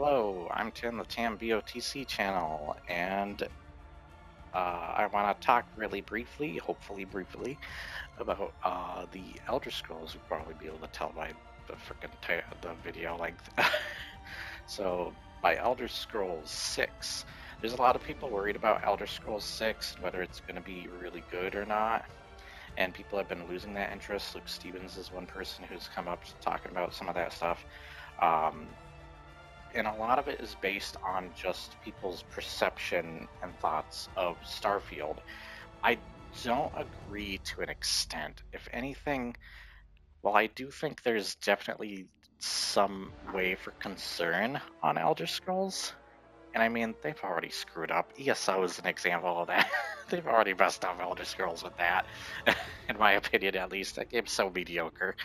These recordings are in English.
Hello, I'm Tim, the TamBoTC channel, and I want to talk really briefly, hopefully briefly, about the Elder Scrolls. You'll probably be able to tell by the freaking the video length. So, by Elder Scrolls 6, there's a lot of people worried about Elder Scrolls 6, whether it's going to be really good or not, and people have been losing that interest. Luke Stevens is one person who's come up talking about some of that stuff. And a lot of it is based on just people's perception and thoughts of Starfield. I don't agree to an extent. If anything, well, I do think there's definitely some way for concern on Elder Scrolls. And I mean, they've already screwed up. ESO is an example of that. They've already messed up Elder Scrolls with that, in my opinion at least. That game's so mediocre.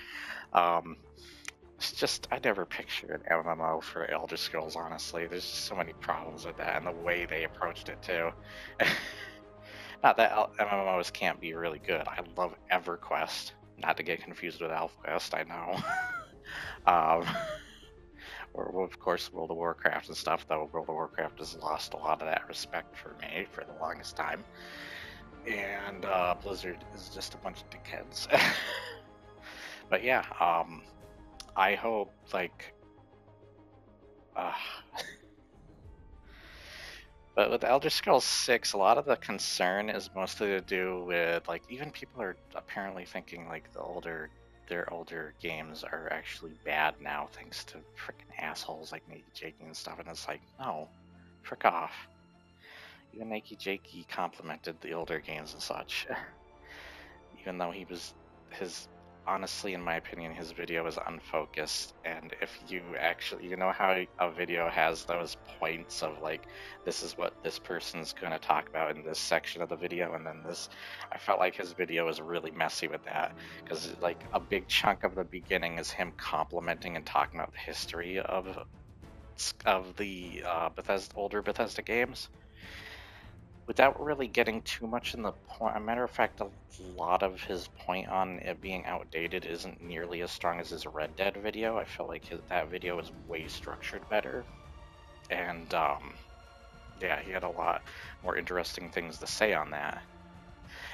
It's just, I never pictured an MMO for Elder Scrolls, honestly. There's just so many problems with that and the way they approached it, too. Not that MMOs can't be really good. I love EverQuest. Not to get confused with ElfQuest, I know. Or, of course, World of Warcraft and stuff, though World of Warcraft has lost a lot of that respect for me for the longest time. And Blizzard is just a bunch of dickheads. But yeah, I hope, like, but with Elder Scrolls 6, a lot of the concern is mostly to do with, like, even people are apparently thinking, like, their older games are actually bad now, thanks to freaking assholes like Nakey Jakey and stuff, and it's like, no, frick off. Even Nakey Jakey complimented the older games and such, even though honestly, in my opinion, his video is unfocused. And if you actually, you know how a video has those points of like, this is what this person's going to talk about in this section of the video, and then this, I felt like his video was really messy with that, because like a big chunk of the beginning is him complimenting and talking about the history of the older Bethesda games, without really getting too much in the point. As a matter of fact, a lot of his point on it being outdated isn't nearly as strong as his Red Dead video. I feel like that video is way structured better. And yeah, he had a lot more interesting things to say on that.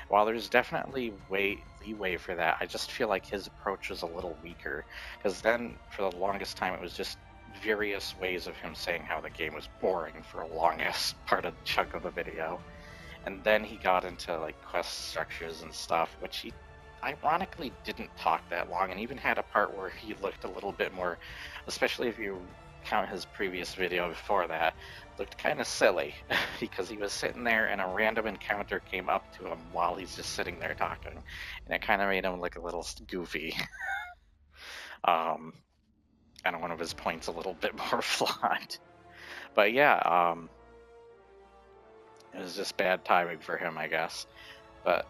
While there's definitely leeway for that, I just feel like his approach was a little weaker. Because then, for the longest time, it was just various ways of him saying how the game was boring for a longest part of the chunk of the video, and then he got into like quest structures and stuff, which he ironically didn't talk that long, and even had a part where he looked a little bit more, especially if you count his previous video before that, looked kind of silly because he was sitting there and a random encounter came up to him while he's just sitting there talking, and it kind of made him look a little goofy. And one of his points a little bit more flawed. But yeah, it was just bad timing for him, I guess. But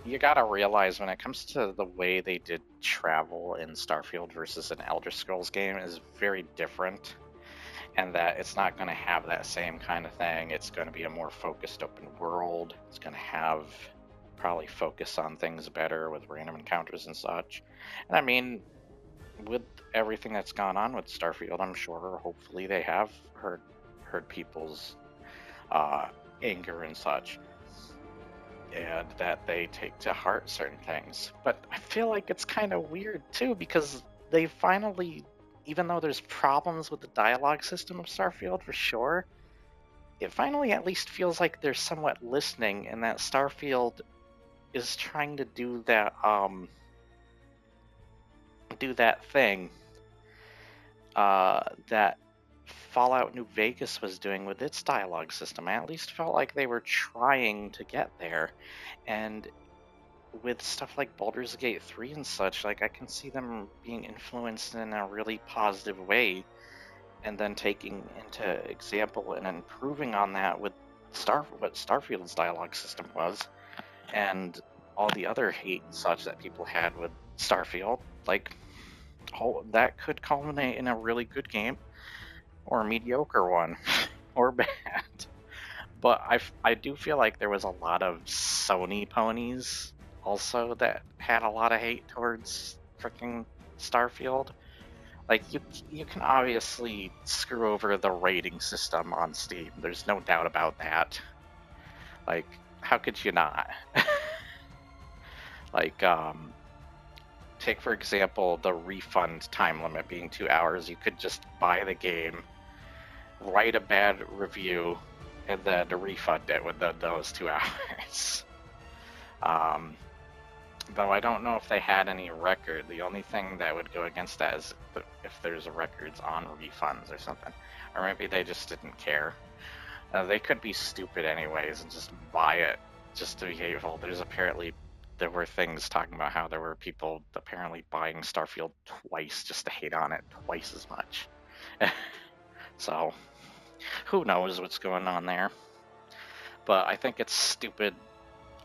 you gotta realize when it comes to the way they did travel in Starfield versus an Elder Scrolls game is very different, and that it's not going to have that same kind of thing. It's going to be a more focused open world. It's going to have probably focus on things better with random encounters and such. And I mean, with everything that's gone on with Starfield, I'm sure hopefully they have heard people's anger and such, and that they take to heart certain things. But I feel like it's kind of weird too, because they finally, even though there's problems with the dialogue system of Starfield for sure, it finally at least feels like they're somewhat listening, and that Starfield is trying to do that thing that Fallout New Vegas was doing with its dialogue system. I at least felt like they were trying to get there, and with stuff like Baldur's Gate 3 and such, like I can see them being influenced in a really positive way, and then taking into example and improving on that with what Starfield's dialogue system was, and all the other hate and such that people had with Starfield. Like, that could culminate in a really good game, or a mediocre one, or bad. But I do feel like there was a lot of Sony ponies also that had a lot of hate towards freaking Starfield. Like, you can obviously screw over the rating system on Steam. There's no doubt about that. Like, how could you not? Like, take for example the refund time limit being 2 hours. You could just buy the game, write a bad review, and then refund it within those 2 hours. Though I don't know if they had any record. The only thing that would go against that is if there's records on refunds or something. Or maybe they just didn't care. They could be stupid anyways and just buy it just to be hateful. There were things talking about how there were people apparently buying Starfield twice just to hate on it twice as much. So, who knows what's going on there. But I think it's stupid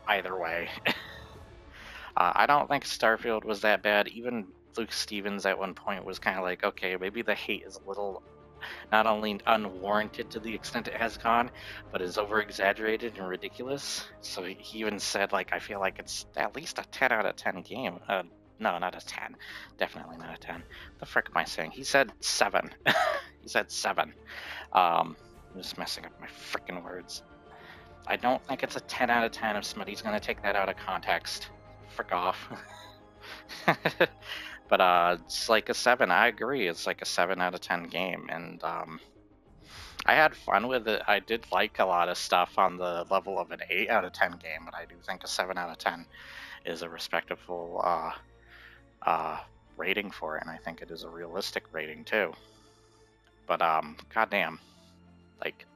either way. I don't think Starfield was that bad. Even Luke Stevens at one point was kind of like, okay, maybe the hate is a little not only unwarranted to the extent it has gone, but is over-exaggerated and ridiculous. So he even said, like, I feel like it's at least a 10 out of 10 game. No, not a 10. Definitely not a 10. The frick am I saying? He said 7. He said 7. I'm just messing up my frickin' words. I don't think it's a 10 out of 10 if somebody's going to take that out of context. Frick off. But it's like a 7. I agree. It's like a 7 out of 10 game, and I had fun with it. I did like a lot of stuff on the level of an 8 out of 10 game, but I do think a 7 out of 10 is a respectable rating for it, and I think it is a realistic rating too. But goddamn, like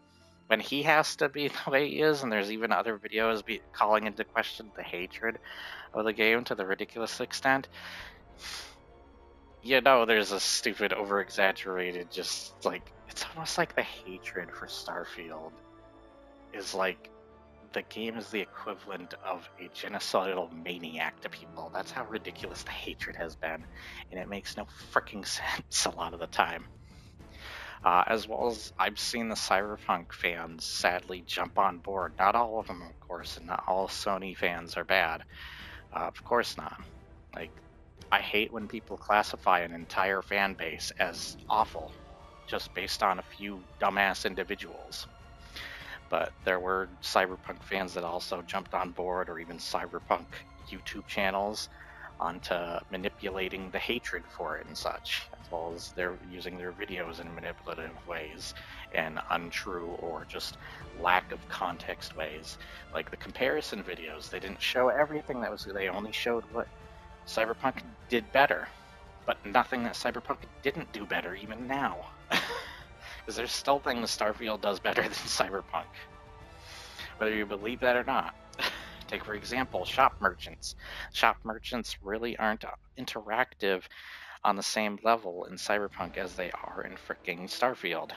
when he has to be the way he is, and there's even other videos calling into question the hatred of the game to the ridiculous extent. You know, there's a stupid, over-exaggerated, just like, it's almost like the hatred for Starfield is like, the game is the equivalent of a genocidal maniac to people. That's how ridiculous the hatred has been, and it makes no freaking sense a lot of the time. As well as I've seen the Cyberpunk fans sadly jump on board. Not all of them, of course, and not all Sony fans are bad. Of course not. Like, I hate when people classify an entire fan base as awful just based on a few dumbass individuals. But there were Cyberpunk fans that also jumped on board, or even Cyberpunk YouTube channels, onto manipulating the hatred for it and such, as well as they're using their videos in manipulative ways and untrue or just lack of context ways. Like the comparison videos, they didn't show everything they only showed what Cyberpunk did better, but nothing that Cyberpunk didn't do better even now. Because there's still things Starfield does better than Cyberpunk, whether you believe that or not. Take, for example, shop merchants. Shop merchants really aren't interactive on the same level in Cyberpunk as they are in freaking Starfield.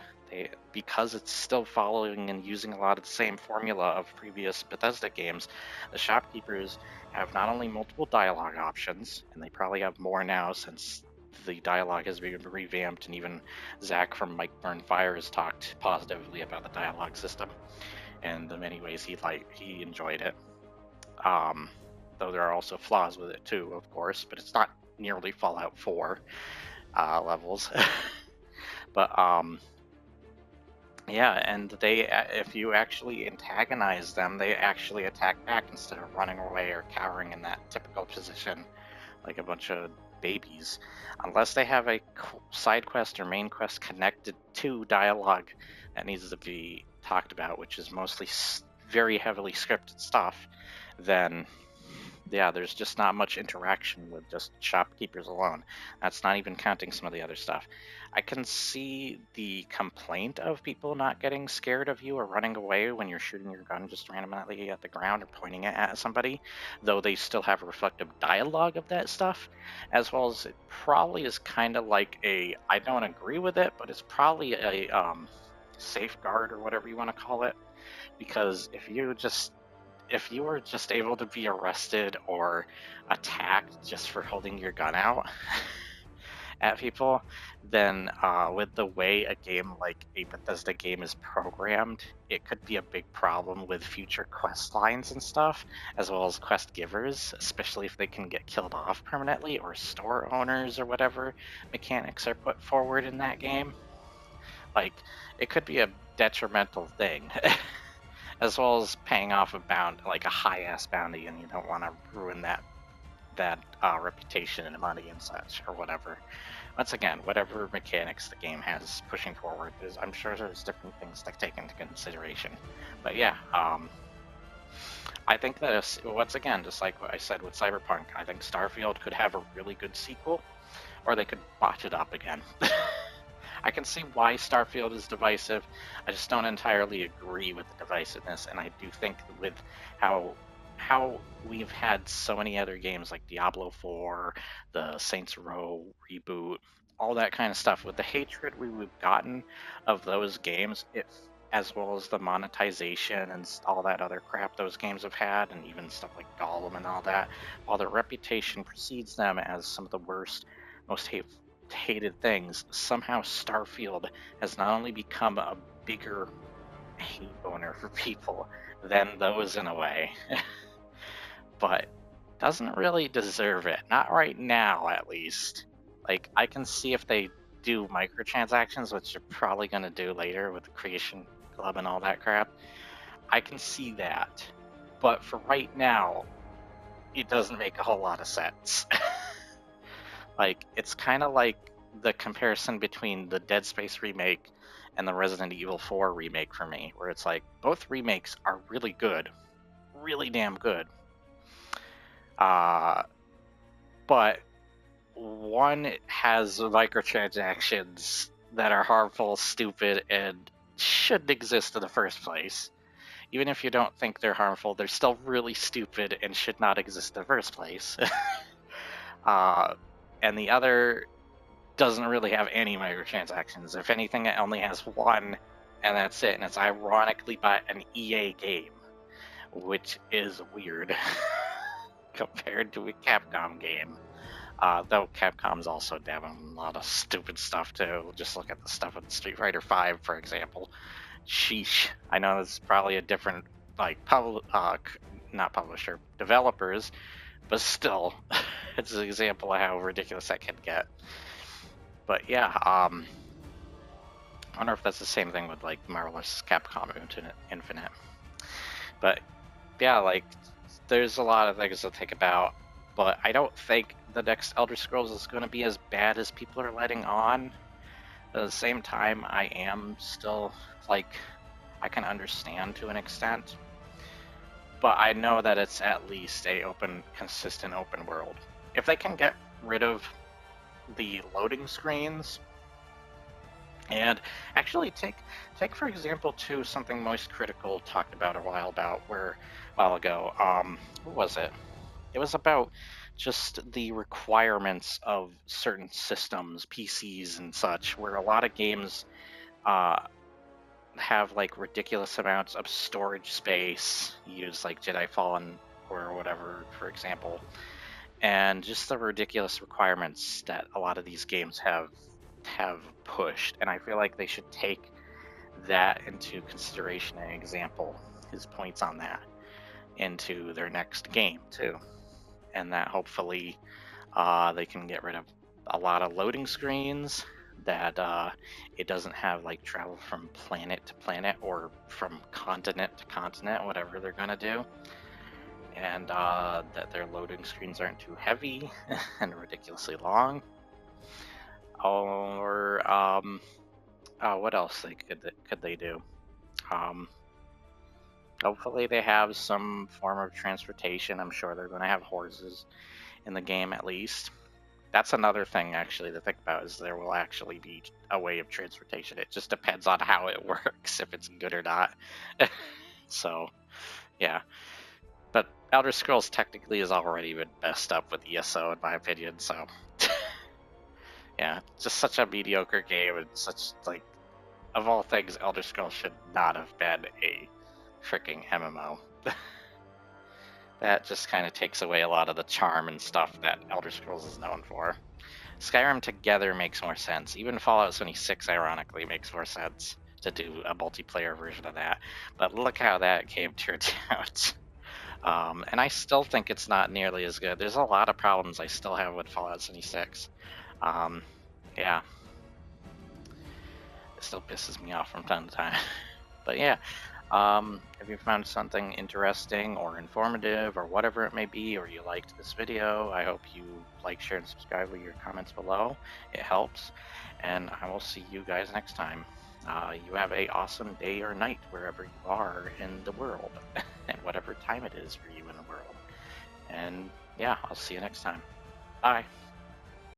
Because it's still following and using a lot of the same formula of previous Bethesda games, the shopkeepers have not only multiple dialogue options, and they probably have more now since the dialogue has been revamped, and even Zach from Mike Burn Fire has talked positively about the dialogue system and the many ways he enjoyed it. Though there are also flaws with it too, of course, but it's not nearly Fallout 4 levels. But yeah, and if you actually antagonize them, they actually attack back instead of running away or cowering in that typical position like a bunch of babies. Unless they have a side quest or main quest connected to dialogue that needs to be talked about, which is mostly very heavily scripted stuff, then yeah, there's just not much interaction with just shopkeepers alone. That's not even counting some of the other stuff. I can see the complaint of people not getting scared of you or running away when you're shooting your gun just randomly at the ground or pointing it at somebody, though they still have a reflective dialogue of that stuff, as well as it probably is kind of like I don't agree with it, but it's probably a safeguard or whatever you want to call it, because if you were just able to be arrested or attacked just for holding your gun out, at people, then with the way a game like a Bethesda game is programmed, it could be a big problem with future quest lines and stuff, as well as quest givers, especially if they can get killed off permanently, or store owners, or whatever mechanics are put forward in that game. Like, it could be a detrimental thing. As well as paying off a bound, like a high-ass bounty, and you don't want to ruin that reputation and money and such, or whatever. Once again, whatever mechanics the game has pushing forward, I'm sure there's different things to take into consideration. But yeah, I think that once again, just like what I said with Cyberpunk, I think Starfield could have a really good sequel, or they could botch it up again. I can see why Starfield is divisive. I just don't entirely agree with the divisiveness, and I do think with how we've had so many other games like Diablo 4, the Saints Row reboot, all that kind of stuff, with the hatred we've gotten of those games, as well as the monetization and all that other crap those games have had, and even stuff like Gollum and all that, while their reputation precedes them as some of the worst, most hated things, somehow Starfield has not only become a bigger hate boner for people than those in a way, but doesn't really deserve it. Not right now, at least. Like, I can see if they do microtransactions, which they're probably going to do later with the Creation Club and all that crap. I can see that. But for right now, it doesn't make a whole lot of sense. Like, it's kind of like the comparison between the Dead Space remake and the Resident Evil 4 remake for me, where it's like, both remakes are really good. Really damn good. But one has microtransactions that are harmful, stupid, and shouldn't exist in the first place. Even if you don't think they're harmful, they're still really stupid and should not exist in the first place. And the other doesn't really have any microtransactions. If anything, it only has one, and that's it. And it's ironically by an EA game, which is weird compared to a Capcom game. Though Capcom's also dabbing a lot of stupid stuff too. Just look at the stuff with Street Fighter V, for example. Sheesh. I know it's probably a different, like, not publisher, developers, but still, it's an example of how ridiculous that can get. But yeah, I wonder if that's the same thing with like Marvel's Capcom Infinite. But yeah, like, there's a lot of things to think about, but I don't think the next Elder Scrolls is going to be as bad as people are letting on. At the same time, I am still, like, I can understand to an extent, but I know that it's at least a consistent open world. If they can get rid of the loading screens, and actually take for example too something Moist Critical talked about a while ago. What was it? It was about just the requirements of certain systems, PCs and such, where a lot of games have like ridiculous amounts of storage space. Use like Jedi Fallen or whatever, for example, and just the ridiculous requirements that a lot of these games have pushed. And I feel like they should take that into consideration and example his points on that into their next game too, and that hopefully they can get rid of a lot of loading screens, that it doesn't have like travel from planet to planet or from continent to continent, whatever they're gonna do, and that their loading screens aren't too heavy and ridiculously long. Or what else could they do? Hopefully they have some form of transportation. I'm sure they're going to have horses in the game at least. That's another thing actually to think about, is there will actually be a way of transportation. It just depends on how it works, if it's good or not. So, yeah. But Elder Scrolls technically has already been messed up with ESO in my opinion, so yeah, just such a mediocre game, and such, like, of all things, Elder Scrolls should not have been a freaking MMO. That just kind of takes away a lot of the charm and stuff that Elder Scrolls is known for. Skyrim together makes more sense. Even Fallout 76, ironically, makes more sense to do a multiplayer version of that. But look how that game turned out. And I still think it's not nearly as good. There's a lot of problems I still have with Fallout 76. Yeah, it still pisses me off from time to time. But yeah, if you found something interesting or informative or whatever it may be, or you liked this video, I hope you like, share, and subscribe with your comments below. It helps. And I will see you guys next time. You have a awesome day or night wherever you are in the world, and whatever time it is for you in the world. And yeah, I'll see you next time. Bye.